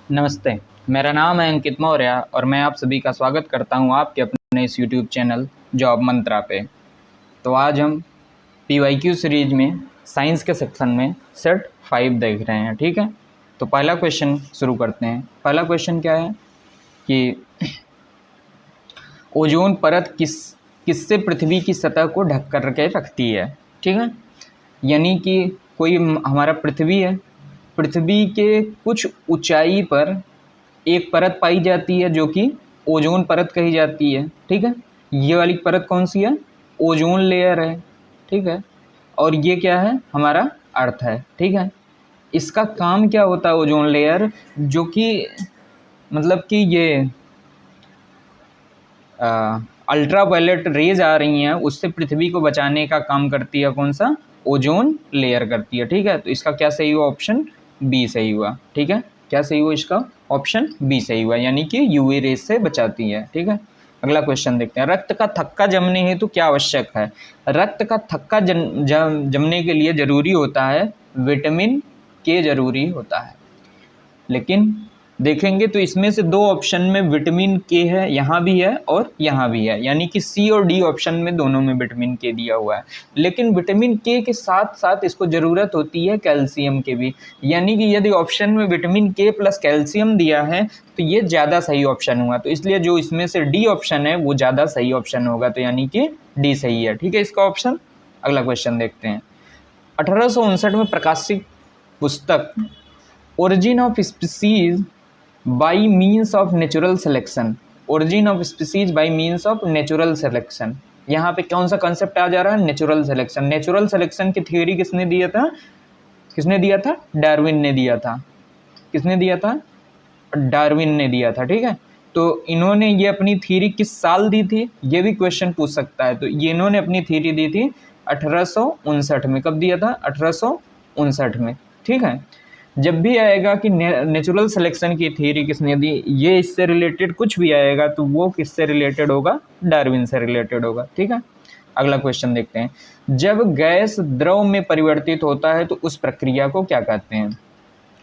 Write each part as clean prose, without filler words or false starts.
नमस्ते। मेरा नाम है अंकित मौर्य और मैं आप सभी का स्वागत करता हूं आपके अपने इस यूट्यूब चैनल जॉब मंत्रा पे। तो आज हम पीवाईक्यू सीरीज में साइंस के सेक्शन में सेट 5 देख रहे हैं। ठीक है, तो पहला क्वेश्चन शुरू करते हैं। पहला क्वेश्चन क्या है कि ओजोन परत किससे पृथ्वी की सतह को ढक कर के रखती है। ठीक है, यानी कि कोई हमारा पृथ्वी है, पृथ्वी के कुछ ऊंचाई पर एक परत पाई जाती है जो कि ओजोन परत कही जाती है। ठीक है, ये वाली परत कौन सी है? ओजोन लेयर है। ठीक है, और ये क्या है? हमारा अर्थ है। ठीक है, इसका काम क्या होता है? ओजोन लेयर जो कि मतलब कि ये अल्ट्रा वायलेट रेज आ रही हैं उससे पृथ्वी को बचाने का काम करती है। कौन सा? ओजोन लेयर करती है। ठीक है, तो इसका क्या सही हुआ? ऑप्शन बी सही हुआ। ठीक है, क्या सही हुआ इसका? ऑप्शन बी सही हुआ, यानी कि यूवी रेज से बचाती है। ठीक है, अगला क्वेश्चन देखते हैं। रक्त का थक्का जमने हेतु क्या आवश्यक है? रक्त का थक्का जमने के लिए जरूरी होता है विटामिन के जरूरी होता है। लेकिन देखेंगे तो इसमें से दो ऑप्शन में विटामिन के है, यहाँ भी है और यहाँ भी है, यानी कि सी और डी ऑप्शन में दोनों में विटामिन के दिया हुआ है। लेकिन विटामिन के साथ साथ इसको ज़रूरत होती है कैल्शियम के भी, यानी कि यदि ऑप्शन में विटामिन के प्लस कैल्शियम दिया है तो ये ज़्यादा सही ऑप्शन हुआ। तो इसलिए जो इसमें से डी ऑप्शन है वो ज़्यादा सही ऑप्शन होगा, तो यानी कि डी सही है। ठीक है, इसका ऑप्शन। अगला क्वेश्चन देखते हैं। 1859 में प्रकाशित पुस्तक origin of species by means of natural selection, origin of species by means of natural selection, यहाँ पे कौन सा कंसेप्ट आ जा रहा है? Natural selection. नेचुरल सिलेक्शन की थ्योरी किसने दिया था? किसने दिया था? डार्विन ने दिया था। किसने दिया था? डार्विन ने दिया था। ठीक है, तो इन्होंने ये अपनी थ्योरी किस साल दी थी? ये भी क्वेश्चन पूछ सकता है। तो ये इन्होंने अपनी थ्योरी दी थी 1859 में। कब दिया था? 1859 में। ठीक है, जब भी आएगा कि नेचुरल सिलेक्शन की थ्योरी किसने दी, ये इससे रिलेटेड कुछ भी आएगा तो वो किससे रिलेटेड होगा? डार्विन से रिलेटेड होगा। ठीक है, अगला क्वेश्चन देखते हैं। जब गैस द्रव में परिवर्तित होता है तो उस प्रक्रिया को क्या कहते हैं?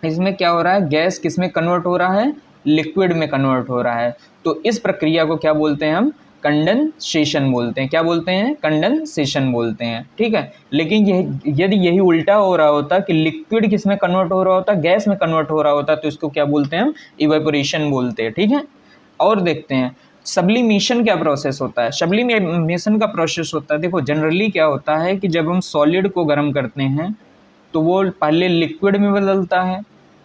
इसमें क्या हो रहा है? गैस किस में कन्वर्ट हो रहा है? लिक्विड में कन्वर्ट हो रहा है। तो इस प्रक्रिया को क्या बोलते हैं हम? कंडेंसेशन बोलते हैं। क्या बोलते हैं? कंडेंसेशन बोलते हैं। ठीक है, लेकिन यदि यही उल्टा हो रहा होता कि लिक्विड किस में कन्वर्ट हो रहा होता? गैस में कन्वर्ट हो रहा होता, तो इसको क्या बोलते हैं हम? इवेपोरेशन बोलते हैं। ठीक है, और देखते हैं सब्लिमेशन क्या प्रोसेस होता है। सब्लिमेशन का प्रोसेस होता है, देखो जनरली क्या होता है कि जब हम सॉलिड को गर्म करते हैं तो वो पहले लिक्विड में बदलता है,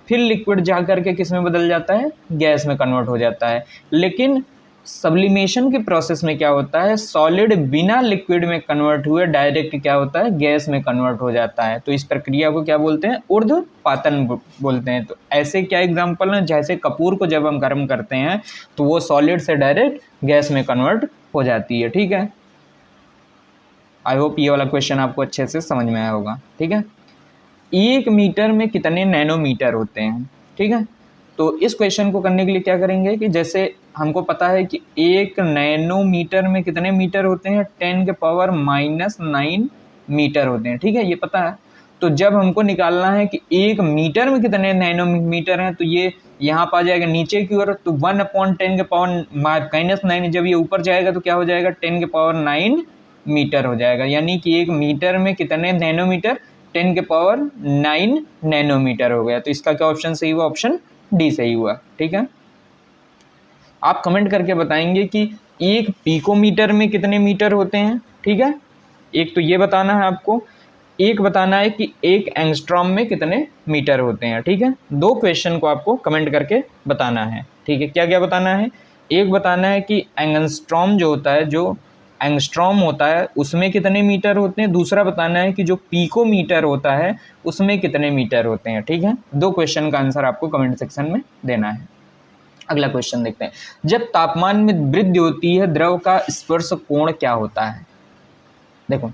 फिर लिक्विड जा करके किस में बदल जाता है? गैस में कन्वर्ट हो जाता है। लेकिन सब्लिमेशन के प्रोसेस में क्या होता है? सॉलिड बिना लिक्विड में कन्वर्ट हुए डायरेक्ट क्या होता है? गैस में कन्वर्ट हो जाता है। तो इस प्रक्रिया को क्या बोलते हैं? ऊर्ध्वपातन बोलते हैं। तो ऐसे क्या एग्जांपल है? जैसे कपूर को जब हम गर्म करते हैं तो वो सॉलिड से डायरेक्ट गैस में कन्वर्ट हो जाती है। ठीक है, आई होप ये वाला क्वेश्चन आपको अच्छे से समझ में आया होगा। ठीक है, 1 मीटर में कितने नैनोमीटर होते हैं? ठीक है, तो इस क्वेश्चन को करने के लिए क्या करेंगे कि जैसे हमको पता है कि 1 नैनोमीटर में कितने मीटर होते हैं? 10⁻⁻⁹ मीटर होते हैं। ठीक है, ये पता है। तो जब हमको निकालना है कि 1 मीटर में कितने नैनोमीटर हैं, तो ये यहाँ पर आ जाएगा नीचे की ओर, तो 1/10⁻⁹ जब ये ऊपर जाएगा तो क्या हो जाएगा? 10⁹ मीटर हो जाएगा, यानी कि 1 मीटर में कितने नैनोमीटर? 10⁹ नैनोमीटर हो गया। तो इसका क्या ऑप्शन सही हुआ? ऑप्शन डी सही हुआ। ठीक है, आप कमेंट करके बताएंगे कि 1 पिकोमीटर में कितने मीटर होते हैं। ठीक है, एक तो ये बताना है आपको, एक बताना है कि 1 एंगस्ट्रॉम में कितने मीटर होते हैं। ठीक है, दो क्वेश्चन को आपको कमेंट करके बताना है। ठीक है, क्या क्या बताना है? एक बताना है कि एंगस्ट्रॉम जो होता है, जो एंगस्ट्रॉम होता है उसमें कितने मीटर होते हैं। दूसरा बताना है कि जो पिकोमीटर होता है उसमें कितने मीटर होते हैं। ठीक है, दो क्वेश्चन का आंसर आपको कमेंट सेक्शन में देना है। अगला क्वेश्चन देखते हैं। जब तापमान में वृद्धि होती है द्रव का स्पर्श कोण क्या होता है? देखो,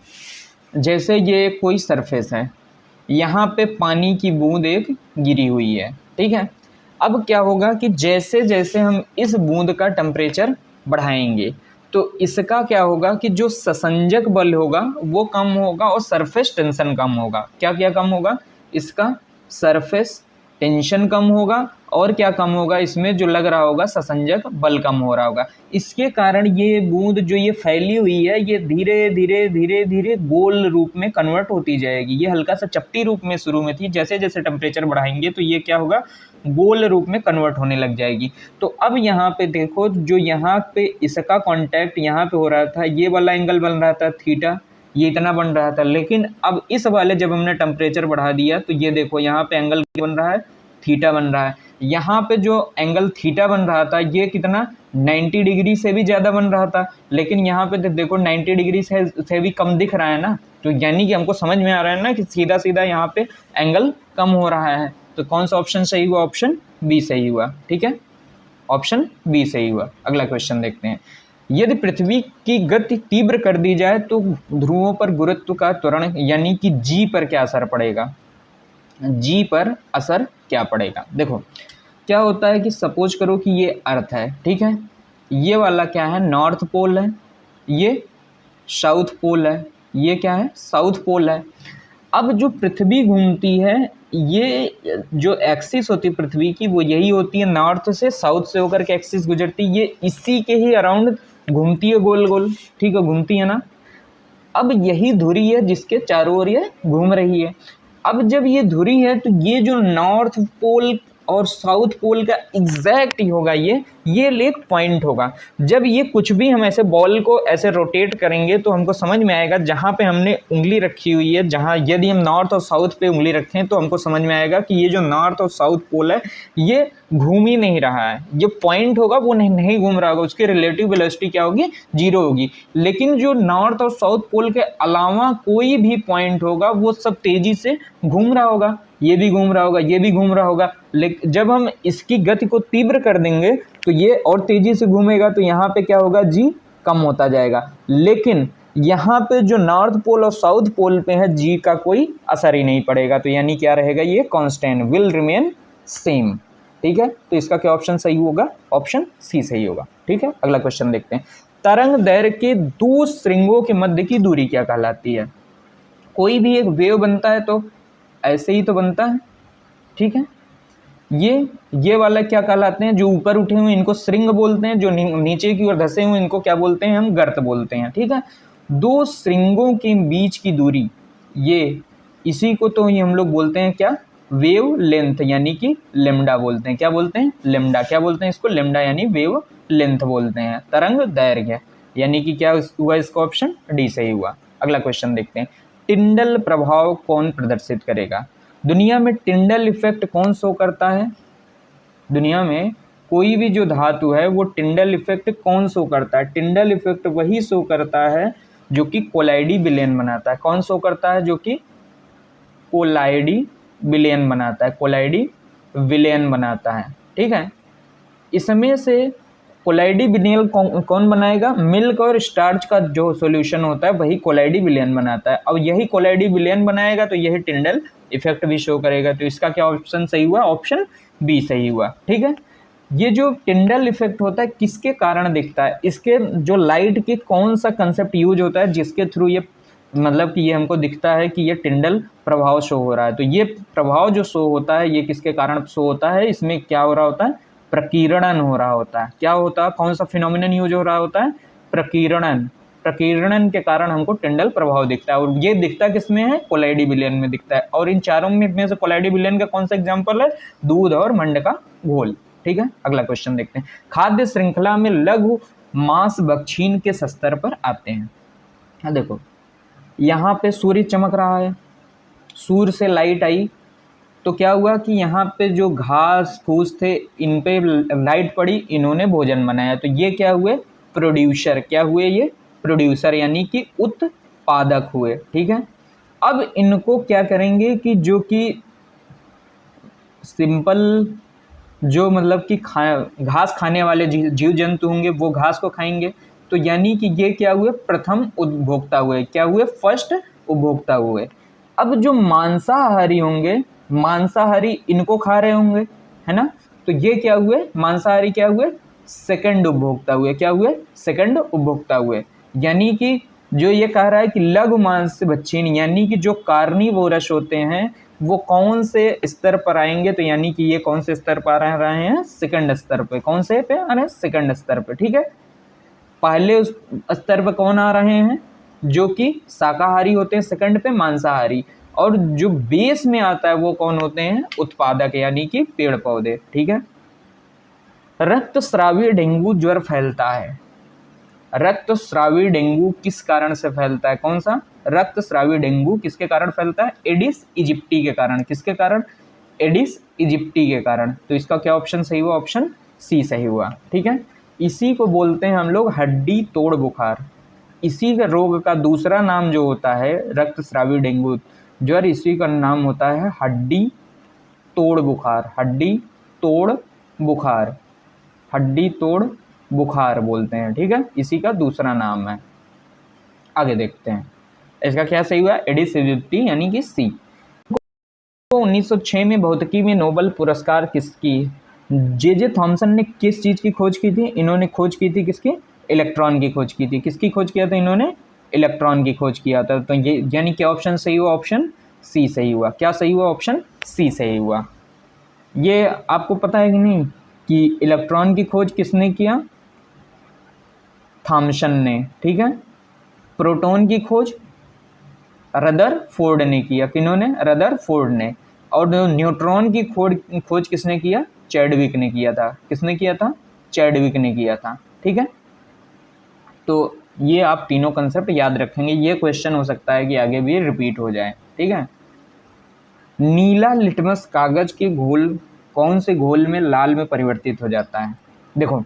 जैसे ये कोई सरफेस है, यहाँ पे पानी की बूंद एक गिरी हुई है। ठीक है, अब क्या होगा कि जैसे जैसे हम इस बूंद का टेम्परेचर बढ़ाएंगे तो इसका क्या होगा कि जो ससंजक बल होगा वो कम होगा और सरफेस टेंशन कम होगा। क्या क्या कम होगा? इसका सरफेस टेंशन कम होगा और क्या कम होगा, इसमें जो लग रहा होगा ससंजक बल कम हो रहा होगा। इसके कारण ये बूंद जो ये फैली हुई है ये धीरे धीरे धीरे धीरे गोल रूप में कन्वर्ट होती जाएगी। ये हल्का सा चपटी रूप में शुरू में थी, जैसे जैसे टेम्परेचर बढ़ाएंगे तो ये क्या होगा, गोल रूप में कन्वर्ट होने लग जाएगी। तो अब यहाँ पे देखो, जो यहाँ पे इसका कॉन्टैक्ट यहाँ पे हो रहा था, ये वाला एंगल बन रहा था थीटा, ये इतना बन रहा था। लेकिन अब इस वाले जब हमने टेम्परेचर बढ़ा दिया तो ये देखो यहाँ पे एंगल बन रहा है, थीटा बन रहा है। यहाँ पे जो एंगल थीटा बन रहा था ये कितना 90 डिग्री से भी ज़्यादा बन रहा था, लेकिन यहाँ पे देखो 90 डिग्री से भी कम दिख रहा है ना। तो यानी कि हमको समझ में आ रहा है ना कि सीधा सीधा यहाँ पे एंगल कम हो रहा है। तो कौन सा ऑप्शन सही हुआ, ऑप्शन बी सही हुआ। ठीक है, ऑप्शन बी सही हुआ। अगला क्वेश्चन देखते हैं। यदि पृथ्वी की गति तीव्र कर दी जाए तो ध्रुवों पर गुरुत्व का त्वरण यानी कि जी पर क्या असर पड़ेगा, जी पर असर क्या पड़ेगा। देखो क्या होता है कि सपोज करो कि ये अर्थ है, ठीक है, ये वाला क्या है, नॉर्थ पोल है, ये साउथ पोल है, ये क्या है, साउथ पोल है। अब जो पृथ्वी घूमती है, ये जो एक्सिस होती है पृथ्वी की वो यही होती है, नॉर्थ से साउथ से होकर के एक्सिस गुजरती है, ये इसी के ही अराउंड घूमती है, गोल गोल, ठीक है, घूमती है ना। अब यही धुरी है जिसके चारों ओर ये घूम रही है। अब जब ये धुरी है तो ये जो नॉर्थ पोल और साउथ पोल का एग्जैक्ट ही होगा, ये एक पॉइंट होगा। जब ये कुछ भी हम ऐसे बॉल को ऐसे रोटेट करेंगे तो हमको समझ में आएगा जहाँ पे हमने उंगली रखी हुई है, जहाँ यदि हम नॉर्थ और साउथ पे उंगली रखें तो हमको समझ में आएगा कि ये जो नॉर्थ और साउथ पोल है ये घूम ही नहीं रहा है, ये पॉइंट होगा वो नहीं घूम रहा होगा, उसकी रिलेटिव वेलोसिटी क्या होगी, 0 होगी। लेकिन जो नॉर्थ और साउथ पोल के अलावा कोई भी पॉइंट होगा वो सब तेजी से घूम रहा होगा, ये भी घूम रहा होगा, ये भी घूम रहा होगा। लेकिन जब हम इसकी गति को तीव्र कर देंगे तो ये और तेजी से घूमेगा, तो यहाँ पे क्या होगा, जी कम होता जाएगा। लेकिन यहाँ पे जो नॉर्थ पोल और साउथ पोल पे है जी का कोई असर ही नहीं पड़ेगा, तो यानी क्या रहेगा, ये कांस्टेंट, विल रिमेन सेम। ठीक है, तो इसका क्या ऑप्शन सही होगा, ऑप्शन सी सही होगा। ठीक है, अगला क्वेश्चन देखते हैं। तरंग दैर्घ्य के दो श्रृंगों के मध्य की दूरी क्या कहलाती है। कोई भी एक वेव बनता है तो ऐसे ही तो बनता है, ठीक है। ये वाला क्या कहलाते हैं, जो ऊपर उठे हुए इनको श्रृंग बोलते हैं, जो नीचे की ओर धसे हुए इनको क्या बोलते हैं, हम गर्त बोलते हैं। ठीक है, दो श्रृंगों के बीच की दूरी, ये इसी को तो ये हम लोग बोलते हैं क्या, वेव लेंथ, यानी कि लेमडा बोलते हैं। क्या बोलते हैं, लेमडा। क्या बोलते हैं इसको, लेमडा, यानी वेव लेंथ बोलते हैं। तरंग दैर्घ्य यानी कि क्या हुआ, इसका ऑप्शन डी सही हुआ। अगला क्वेश्चन देखते हैं। टिंडल प्रभाव कौन प्रदर्शित करेगा। दुनिया में टिंडल इफेक्ट कौन शो करता है। दुनिया में कोई भी जो धातु है वो टिंडल इफेक्ट कौन शो करता है। टिंडल इफेक्ट वही शो करता है जो कि कोलाइडी विलयन बनाता है। कौन शो करता है, जो कि कोलाइडी विलयन बनाता है, कोलाइडी विलयन बनाता है। ठीक है, इसमें से कोलाइडी विलयन कौन बनाएगा, मिल्क और स्टार्च का जो सॉल्यूशन होता है वही कोलाइडी विलयन बनाता है। अब यही कोलाइडी विलयन बनाएगा तो यही टिंडल इफेक्ट भी शो करेगा। तो इसका क्या ऑप्शन सही हुआ, ऑप्शन बी सही हुआ। ठीक है, ये जो टिंडल इफेक्ट होता है किसके कारण दिखता है, इसके जो लाइट के कौन सा कंसेप्ट यूज होता है जिसके थ्रू ये मतलब कि ये हमको दिखता है कि ये टिंडल प्रभाव शो हो रहा है। तो ये प्रभाव जो शो होता है ये किसके कारण शो होता है, इसमें क्या हो रहा होता है, प्रकीर्णन हो रहा होता है। क्या होता है, कौन सा फिनोमिनन यूज हो रहा होता है, प्रकीर्णन। प्रकीर्णन के कारण हमको टिंडल प्रभाव दिखता है, और ये दिखता किसमें है, कोलाइडी विलयन में दिखता है। और इन चारों में से कोलाइडी विलयन का कौन सा एग्जाम्पल है, दूध और मंड का घोल। ठीक है, अगला क्वेश्चन देखते हैं। खाद्य श्रृंखला में लघु मांस भक्षण के स्तर पर आते हैं। देखो यहाँ पे सूर्य चमक रहा है, सूर्य से लाइट आई तो क्या हुआ कि यहाँ पे जो घास फूस थे इन पे लाइट पड़ी, इन्होंने भोजन बनाया, तो ये क्या हुए, प्रोड्यूसर। क्या हुए, ये प्रोड्यूसर यानी कि उत्पादक हुए। ठीक है, अब इनको क्या करेंगे कि जो कि सिंपल जो मतलब कि घास खाने वाले जीव जंतु होंगे वो घास को खाएंगे, तो यानी कि ये क्या हुए, प्रथम उपभोक्ता हुए। क्या हुए, फर्स्ट उपभोक्ता हुए। अब जो मांसाहारी होंगे, मांसाहारी इनको खा रहे होंगे, है ना, तो ये क्या हुए, मांसाहारी क्या हुए, सेकंड उपभोक्ता हुए। क्या हुए, सेकंड उपभोक्ता हुए। यानी कि जो ये कह रहा है कि लघु मांस भक्षण यानी कि जो कार्निवोरस होते हैं वो कौन से स्तर पर आएंगे, तो यानी कि ये कौन से स्तर पर आ रहे हैं, सेकंड स्तर पे। कौन से पे आ रहे हैं, सेकंड स्तर पे, ठीक है। पहले उस स्तर पे कौन आ रहे हैं, जो कि शाकाहारी होते हैं, सेकंड पे मांसाहारी, और जो बेस में आता है वो कौन होते हैं, उत्पादक यानी कि पेड़ पौधे, ठीक है। रक्तस्रावी डेंगू ज्वर फैलता है, रक्तस्रावी डेंगू किस कारण से फैलता है, कौन सा, रक्तस्रावी डेंगू किसके कारण फैलता है, एडिस इजिप्टी के कारण। किसके कारण, एडिस इजिप्टी के कारण। तो इसका क्या ऑप्शन सही हुआ, ऑप्शन सी सही हुआ, ठीक है। इसी को बोलते हैं हम लोग हड्डी तोड़ बुखार। इसी का रोग का दूसरा नाम जो होता है रक्तस्रावी डेंगू ज्वर, इसी का नाम होता है हड्डी तोड़ बुखार। हड्डी तोड़ बुखार, हड्डी तोड़ बुखार बोलते हैं, ठीक है। इसी का दूसरा नाम है। आगे देखते हैं इसका क्या सही हुआ, एडिस इजिप्टी यानी कि सी। 1906 में भौतिकी में नोबेल पुरस्कार किसकी, जे थॉमसन ने किस चीज की खोज की थी, इन्होंने खोज की थी किसकी, इलेक्ट्रॉन की खोज की थी। किसकी खोज किया था इन्होंने, इलेक्ट्रॉन की खोज किया था। तो ये यानी क्या ऑप्शन सही हुआ, ऑप्शन सी सही हुआ। क्या सही हुआ, ऑप्शन सी सही हुआ। ये आपको पता है कि नहीं कि इलेक्ट्रॉन की खोज किसने किया, थॉमसन ने, ठीक है। प्रोटॉन की खोज रदरफोर्ड ने किया, किन्होंने, रदरफोर्ड ने। और न्यूट्रॉन की खोज किसने किया, चैडविक ने किया था। किसने किया था, चैडविक ने किया था, ठीक है। तो ये आप तीनों कंसेप्ट याद रखेंगे, ये क्वेश्चन हो सकता है कि आगे भी रिपीट हो जाए, ठीक है। नीला लिटमस कागज के घोल कौन से घोल में लाल में परिवर्तित हो जाता है। देखो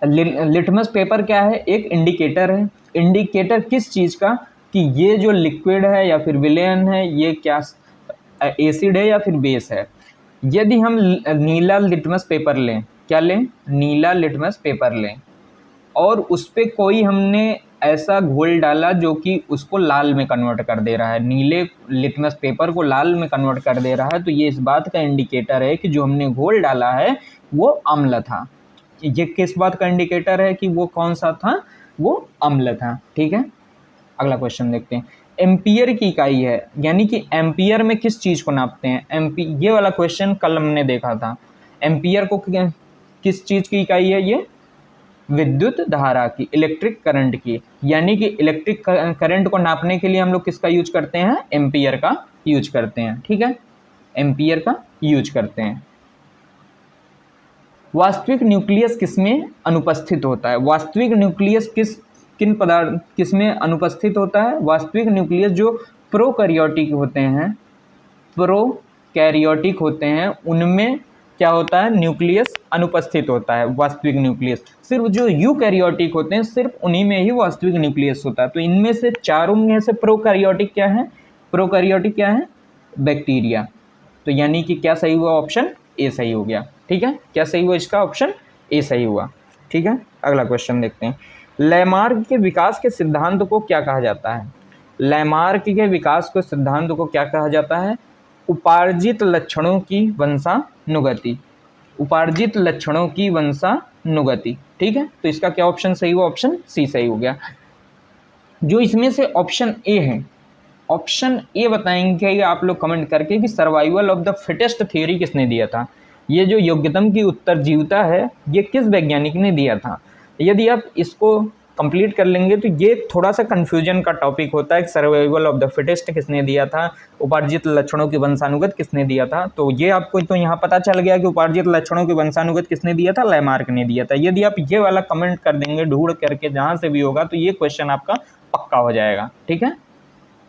लिटमस पेपर क्या है, एक इंडिकेटर है। इंडिकेटर किस चीज़ का, कि ये जो लिक्विड है या फिर विलेन है, ये क्या एसिड है या फिर बेस है। यदि हम नीला लिटमस पेपर लें, क्या लें, नीला लिटमस पेपर लें, और उस पर कोई हमने ऐसा घोल डाला जो कि उसको लाल में कन्वर्ट कर दे रहा है, नीले लिटमस पेपर को लाल में कन्वर्ट कर दे रहा है, तो ये इस बात का इंडिकेटर है कि जो हमने घोल डाला है वो अम्ल था। ये किस बात का इंडिकेटर है कि वो कौन सा था, वो अम्ल था, ठीक है। अगला क्वेश्चन देखते हैं। एम्पियर की इकाई है, यानी कि एम्पियर में किस चीज को नापते हैं, ये वाला क्वेश्चन कल हमने देखा था। एम्पियर को किस चीज की इकाई है, ये विद्युत धारा की, इलेक्ट्रिक करंट की। यानी कि इलेक्ट्रिक करंट को नापने के लिए हम लोग किसका यूज करते हैं, एम्पियर का यूज करते हैं, ठीक है। एम्पियर का यूज करते हैं। वास्तविक न्यूक्लियस किसमें अनुपस्थित होता है, वास्तविक न्यूक्लियस किसमें अनुपस्थित होता है। वास्तविक न्यूक्लियस जो प्रोकैरियोटिक होते हैं, प्रोकैरियोटिक होते हैं, उनमें क्या होता है, न्यूक्लियस अनुपस्थित होता है वास्तविक न्यूक्लियस। सिर्फ जो यूकैरियोटिक होते हैं, सिर्फ उन्हीं में ही वास्तविक न्यूक्लियस होता है। तो इनमें से चारों में से प्रोकैरियोटिक क्या है, प्रोकैरियोटिक क्या है, बैक्टीरिया। तो यानी कि क्या सही हुआ, ऑप्शन ए सही हो गया, ठीक है। क्या सही हुआ, इसका ऑप्शन ए सही हुआ, ठीक है। अगला क्वेश्चन देखते हैं। लैमार्क के विकास के सिद्धांत को क्या कहा जाता है, लैमार्क के विकास के सिद्धांत को क्या कहा जाता है, उपार्जित लक्षणों की वंशानुगति, उपार्जित लक्षणों की वंशानुगति, ठीक है। तो इसका क्या ऑप्शन सही हुआ, ऑप्शन सी सही हो गया। जो इसमें से ऑप्शन ए है, ऑप्शन ए बताएंगे आप लोग कमेंट करके कि survival of the fittest theory किसने दिया था। ये जो योग्यतम की उत्तरजीविता है, ये किस वैज्ञानिक ने दिया था। यदि आप इसको कंप्लीट कर लेंगे तो ये थोड़ा सा कंफ्यूजन का टॉपिक होता है कि सर्वाइवल ऑफ द फिटेस्ट किसने दिया था, उपार्जित लक्षणों की वंशानुगत किसने दिया था। तो ये आपको तो यहाँ पता चल गया कि उपार्जित लक्षणों की वंशानुगत किसने दिया था, लैमार्क ने दिया था। यदि आप ये वाला कमेंट कर देंगे ढूंढ करके जहाँ से भी होगा, तो ये क्वेश्चन आपका पक्का हो जाएगा, ठीक है।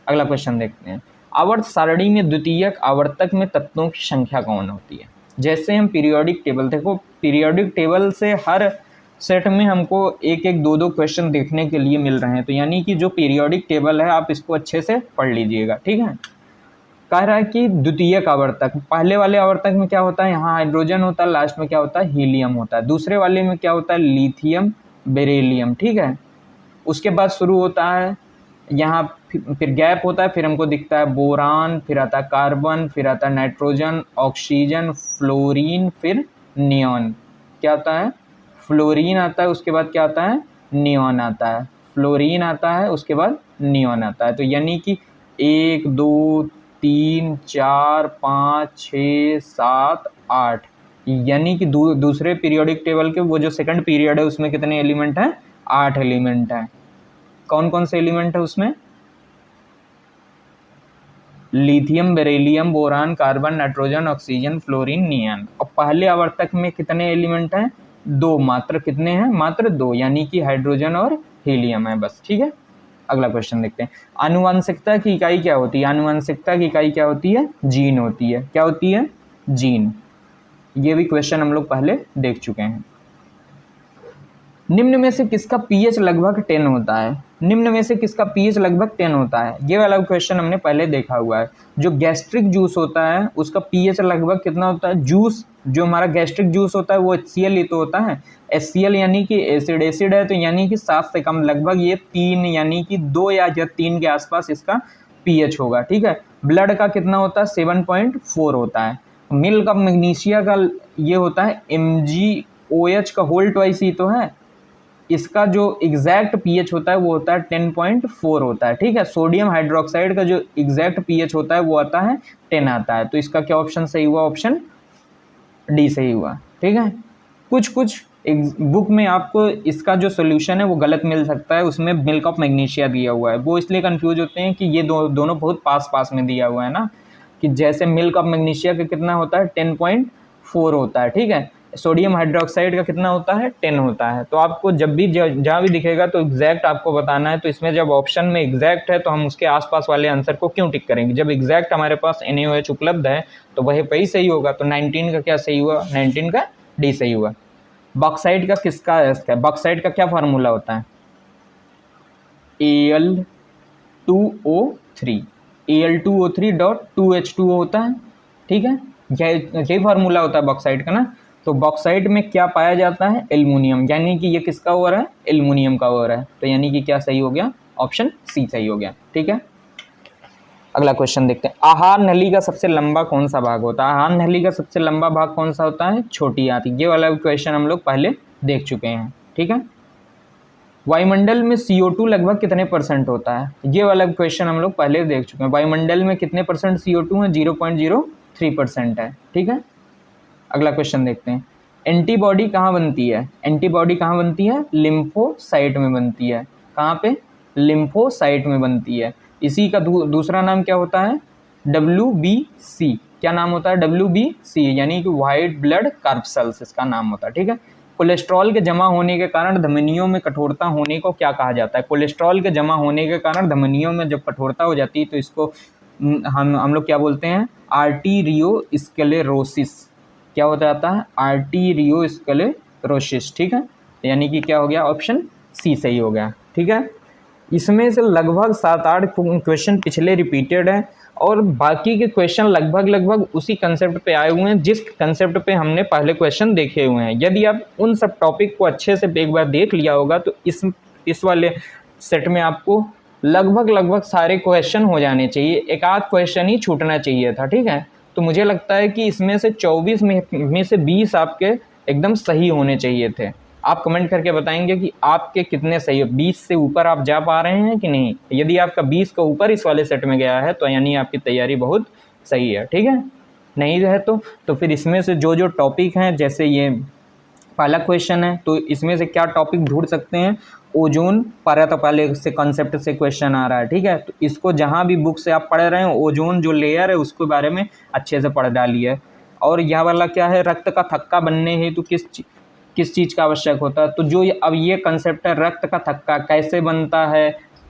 अगला क्वेश्चन देखते हैं। आवर्त सारणी में द्वितीयक आवर्तक में तत्वों की संख्या कौन होती है। जैसे हम पीरियोडिक टेबल, देखो पीरियोडिक टेबल से हर सेट में हमको एक एक दो दो क्वेश्चन देखने के लिए मिल रहे हैं। तो यानी कि जो पीरियोडिक टेबल है आप इसको अच्छे से पढ़ लीजिएगा, ठीक है। कह रहा है कि द्वितीयक आवर्तक, पहले वाले आवर्तक में क्या होता है, यहाँ हाइड्रोजन होता है, लास्ट में क्या होता है, हीलियम होता है। दूसरे वाले में क्या होता है, लिथियम बेरिलियम, ठीक है। उसके बाद शुरू होता है यहाँ फिर गैप होता है, फिर हमको दिखता है बोरान, फिर आता है कार्बन, फिर आता है नाइट्रोजन, ऑक्सीजन, फ्लोरीन, फिर नियॉन। क्या आता है, फ्लोरीन आता है, उसके बाद क्या आता है, नियॉन आता है। फ्लोरीन आता है, उसके बाद नियॉन आता है। तो यानी कि 1 2 3 4 5 6 7 8, यानी कि दूसरे पीरियोडिक टेबल के वो जो सेकंड पीरियड है उसमें कितने एलिमेंट हैं? 8 एलिमेंट हैं। कौन कौन से एलिमेंट है उसमें? Lithium, beryllium, boron, carbon, nitrogen, oxygen, fluorine, neon. और पहले आवर्तक में कितने एलिमेंट हैं? 2 मात्र। कितने हैं? मात्र 2, यानी कि हाइड्रोजन और हीलियम है बस। ठीक है, अगला क्वेश्चन देखते हैं। आनुवंशिकता की इकाई क्या होती है? आनुवंशिकता की इकाई क्या होती है? जीन होती है। क्या होती है? जीन। ये भी क्वेश्चन हम लोग पहले देख चुके हैं। निम्न में से किसका पीएच लगभग 10 होता है? निम्न में से किसका पीएच लगभग 10 होता है? ये वाला क्वेश्चन हमने पहले देखा हुआ है। जो गैस्ट्रिक जूस होता है उसका पीएच लगभग कितना होता है? जूस जो हमारा गैस्ट्रिक जूस होता है वो HCl ही तो होता है। HCl यानी कि एसिड, एसिड है तो यानी कि 7 से कम, लगभग ये 3 यानी कि 2 या 3 के आसपास इसका पीएच होगा। ठीक है, ब्लड का कितना होता है? 7.4 होता है। मिल्क ऑफ मैग्नीशिया का ये होता है MgOH का होल ट्वाइस ही तो है। इसका जो एग्जैक्ट पीएच होता है वो होता है 10.4 होता है। ठीक है, सोडियम हाइड्रोक्साइड का जो एग्जैक्ट पीएच होता है वो आता है 10 आता है। तो इसका क्या ऑप्शन सही हुआ? ऑप्शन डी सही हुआ। ठीक है, कुछ बुक में आपको इसका जो सोल्यूशन है वो गलत मिल सकता है, उसमें मिल्क ऑफ मैग्नीशिया दिया हुआ है। वो इसलिए कंफ्यूज होते हैं कि ये दोनों बहुत पास पास में दिया हुआ है ना, कि जैसे मिल्क ऑफ मैग्नीशिया का कितना होता है? 10.4 होता है। ठीक है, सोडियम हाइड्रोक्साइड का कितना होता है? 10 होता है। तो आपको जब भी जहाँ भी दिखेगा तो एग्जैक्ट आपको बताना है। तो इसमें जब ऑप्शन में एग्जैक्ट है तो हम उसके आसपास वाले आंसर को क्यों टिक करेंगे? जब एग्जैक्ट हमारे पास NaOH उपलब्ध है तो वही पे सही होगा। तो 19 का क्या सही हुआ? 19 का डी सही हुआ। बॉक्साइट का किसका है? बॉक्साइट का क्या फार्मूला होता है? Al2O3, Al2O3.2H2O होता है। ठीक है, यही फार्मूला होता है बॉक्साइट का ना। तो बॉक्साइट में क्या पाया जाता है? एल्युमिनियम, यानी कि ये किसका हो रहा है? एल्युमिनियम का हो रहा है। तो यानी कि क्या सही हो गया? ऑप्शन सी सही हो गया। ठीक है, अगला क्वेश्चन देखते हैं। आहार नली का सबसे लंबा कौन सा भाग होता है? आहार नली का सबसे लंबा भाग कौन सा होता है? छोटी आंत। ये वाला क्वेश्चन हम लोग पहले देख चुके हैं। ठीक है, वायुमंडल में CO2 लगभग कितने % होता है? ये वाला क्वेश्चन हम लोग पहले देख चुके हैं। वायुमंडल में कितने % CO2 है? 0.03% है। ठीक है, अगला क्वेश्चन देखते हैं। एंटीबॉडी कहाँ बनती है? एंटीबॉडी कहाँ बनती है? लिम्फोसाइट में बनती है। कहाँ पे? लिम्फोसाइट में बनती है। इसी का दूसरा नाम क्या होता है? WBC। क्या नाम होता है? WBC, यानी कि व्हाइट ब्लड कार्पसेल्स इसका नाम होता है। ठीक है, कोलेस्ट्रॉल के जमा होने के कारण धमनियों में कठोरता होने को क्या कहा जाता है? कोलेस्ट्रॉल के जमा होने के कारण धमनियों में जब कठोरता हो जाती है तो इसको हम लोग क्या बोलते हैं? आर्टीरियोस्क्लेरोसिस। क्या हो जाता है? आर्टीरियोस्क्लेरोसिस। ठीक है, यानी कि क्या हो गया? ऑप्शन सी सही हो गया। ठीक है, इसमें से लगभग 7-8 क्वेश्चन पिछले रिपीटेड हैं और बाकी के क्वेश्चन लगभग उसी कंसेप्ट पे आए हुए हैं जिस कंसेप्ट पे हमने पहले क्वेश्चन देखे हुए हैं। यदि आप उन सब टॉपिक को अच्छे से एक बार देख लिया होगा तो इस वाले सेट में आपको लगभग सारे क्वेश्चन हो जाने चाहिए। एक आध क्वेश्चन ही छूटना चाहिए था। ठीक है, तो मुझे लगता है कि इसमें से 24 में से 20 आपके एकदम सही होने चाहिए थे। आप कमेंट करके बताएंगे कि आपके कितने सही हो, 20 से ऊपर आप जा पा रहे हैं कि नहीं। यदि आपका 20 का ऊपर इस वाले सेट में गया है तो यानी आपकी तैयारी बहुत सही है। ठीक है, नहीं है तो फिर इसमें से जो टॉपिक हैं, जैसे ये पहला क्वेश्चन है तो इसमें से क्या टॉपिक ढूंढ सकते हैं? ओजोन परत पहले से कॉन्सेप्ट से क्वेश्चन आ रहा है। ठीक है, तो इसको जहाँ भी बुक से आप पढ़ रहे हैं ओजोन जो लेयर है उसके बारे में अच्छे से पढ़ डालिए। और यह वाला क्या है? रक्त का थक्का बनने हेतु किस चीज़ का आवश्यक होता है? तो जो अब ये कंसेप्ट है रक्त का थक्का कैसे बनता है,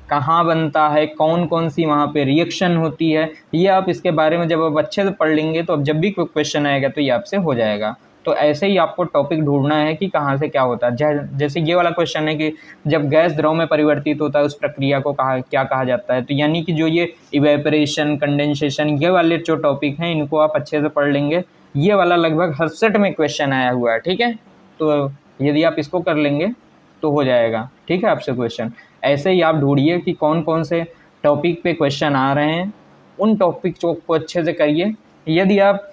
कहाँ बनता है, कौन कौन सी वहाँ पे रिएक्शन होती है, ये आप इसके बारे में जब आप अच्छे से पढ़ लेंगे तो अब जब भी कोई क्वेश्चन आएगा तो ये आपसे हो जाएगा। तो ऐसे ही आपको टॉपिक ढूंढना है कि कहाँ से क्या होता है। जैसे ये वाला क्वेश्चन है कि जब गैस द्रव में परिवर्तित होता है उस प्रक्रिया को क्या कहा जाता है? तो यानी कि जो ये इवेपोरेशन, कंडेंसेशन, ये वाले जो टॉपिक हैं इनको आप अच्छे से पढ़ लेंगे। ये वाला लगभग हर सेट में क्वेश्चन आया हुआ है। ठीक है, तो यदि आप इसको कर लेंगे तो हो जाएगा। ठीक है, आपसे क्वेश्चन ऐसे ही आप ढूंढिए कि कौन कौन से टॉपिक पे क्वेश्चन आ रहे हैं, उन टॉपिक को अच्छे से करिए। यदि आप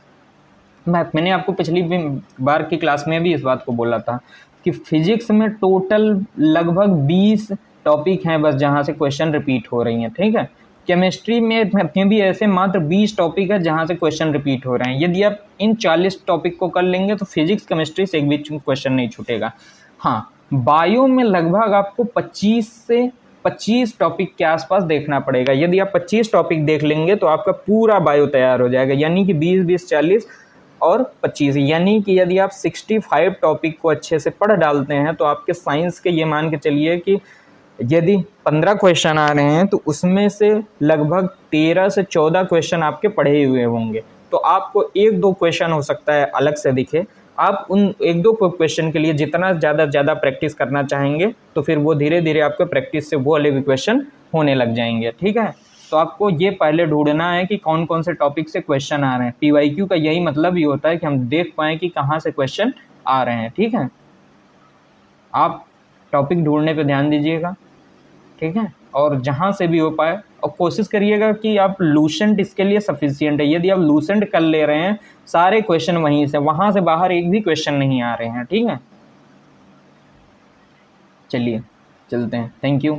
मैंने आपको पिछली बार की क्लास में भी इस बात को बोला था कि फिजिक्स में टोटल लगभग 20 टॉपिक हैं बस जहाँ से क्वेश्चन रिपीट हो रही हैं। ठीक है, केमिस्ट्री में भी ऐसे मात्र 20 टॉपिक है जहाँ से क्वेश्चन रिपीट हो रहे हैं। यदि आप इन 40 टॉपिक को कर लेंगे तो फिजिक्स केमिस्ट्री से एक भी क्वेश्चन नहीं छूटेगा। हाँ, बायो में लगभग आपको 25 टॉपिक के आसपास देखना पड़ेगा। यदि आप 25 टॉपिक देख लेंगे तो आपका पूरा बायो तैयार हो जाएगा, यानी कि 20 40 और 25, यानी कि यदि आप 65 टॉपिक को अच्छे से पढ़ डालते हैं तो आपके साइंस के ये मान के चलिए कि यदि 15 क्वेश्चन आ रहे हैं तो उसमें से लगभग 13 से 14 क्वेश्चन आपके पढ़े हुए होंगे। तो आपको 1-2 क्वेश्चन हो सकता है अलग से दिखे, आप उन 1-2 क्वेश्चन के लिए जितना ज़्यादा प्रैक्टिस करना चाहेंगे तो फिर वो धीरे धीरे आपके प्रैक्टिस से वो वाले भी क्वेश्चन होने लग जाएंगे। ठीक है, तो आपको ये पहले ढूंढना है कि कौन कौन से टॉपिक से क्वेश्चन आ रहे हैं। PYQ का यही मतलब ही होता है कि हम देख पाएँ कि कहाँ से क्वेश्चन आ रहे हैं। ठीक है, आप टॉपिक ढूंढने पे ध्यान दीजिएगा। ठीक है, और जहाँ से भी हो पाए और कोशिश करिएगा कि आप लूसेंट इसके लिए सफिशियंट है। यदि आप लूसेंट कर ले रहे हैं सारे क्वेश्चन वहीं से, वहाँ से बाहर एक भी क्वेश्चन नहीं आ रहे हैं। ठीक है, चलिए चलते हैं। Thank you.